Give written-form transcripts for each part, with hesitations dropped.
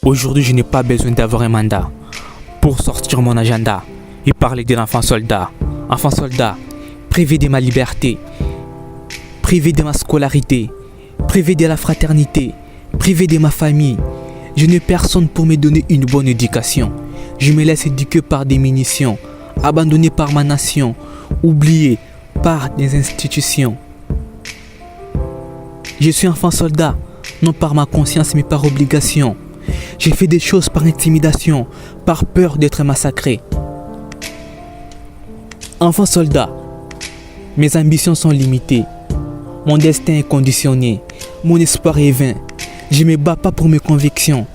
Aujourd'hui, je n'ai pas besoin d'avoir un mandat pour sortir mon agenda et parler de l'enfant soldat. Enfant soldat, privé de ma liberté, privé de ma scolarité, privé de la fraternité, privé de ma famille. Je n'ai personne pour me donner une bonne éducation. Je me laisse éduquer par des munitions, abandonné par ma nation, oublié par des institutions. Je suis enfant soldat, non par ma conscience mais par obligation. J'ai fait des choses par intimidation, par peur d'être massacré. Enfant soldat, mes ambitions sont limitées. Mon destin est conditionné. Mon espoir est vain. Je ne me bats pas pour mes convictions.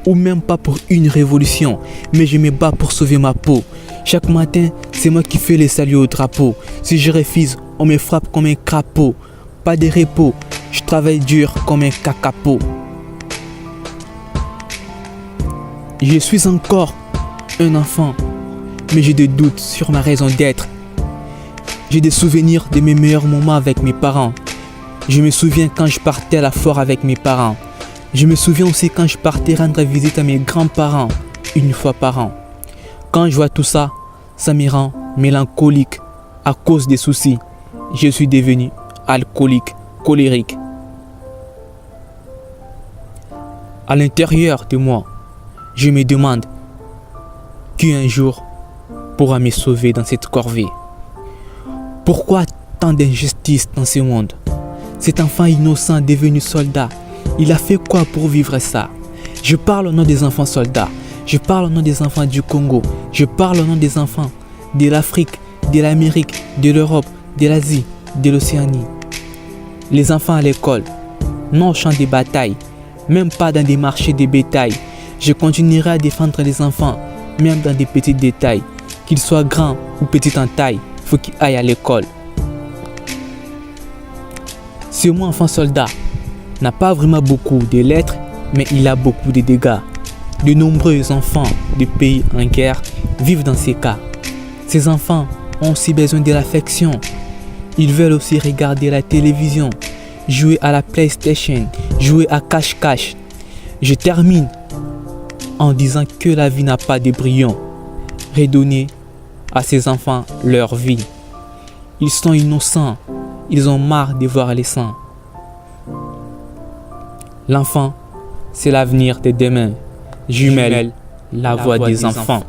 Ou même pas pour une révolution. Mais je me bats pour sauver ma peau. Chaque matin, c'est moi qui fais les saluts au drapeau. Si je refuse, on me frappe comme un crapaud. Pas de repos, je travaille dur comme un cacapo. Je suis encore un enfant, mais j'ai des doutes sur ma raison d'être. J'ai des souvenirs de mes meilleurs moments avec mes parents. Je me souviens quand je partais à la forêt avec mes parents. Je me souviens aussi quand je partais rendre visite à mes grands-parents, une fois par an. Quand je vois tout ça, ça me rend mélancolique à cause des soucis. Je suis devenu alcoolique, colérique. À l'intérieur de moi, je me demande qui un jour pourra me sauver dans cette corvée. Pourquoi tant d'injustice dans ce monde? Cet enfant innocent devenu soldat, il a fait quoi pour vivre ça? Je parle au nom des enfants soldats, je parle au nom des enfants du Congo, je parle au nom des enfants de l'Afrique, de l'Amérique, de l'Europe, de l'Asie, de l'Océanie. Les enfants à l'école, non au champ de bataille, même pas dans des marchés de bétail. Je continuerai à défendre les enfants, même dans des petits détails. Qu'ils soient grands ou petits en taille, faut qu'ils aillent à l'école. Ce mot enfant soldat n'a pas vraiment beaucoup de lettres, mais il a beaucoup de dégâts. De nombreux enfants de pays en guerre vivent dans ces cas. Ces enfants ont aussi besoin de l'affection. Ils veulent aussi regarder la télévision, jouer à la PlayStation, jouer à cache-cache. Je termine en disant que la vie n'a pas de brillant. Redonnez à ces enfants leur vie. Ils sont innocents. Ils ont marre de voir les sangs. L'enfant, c'est l'avenir de demain. Jumelle, la voix des enfants.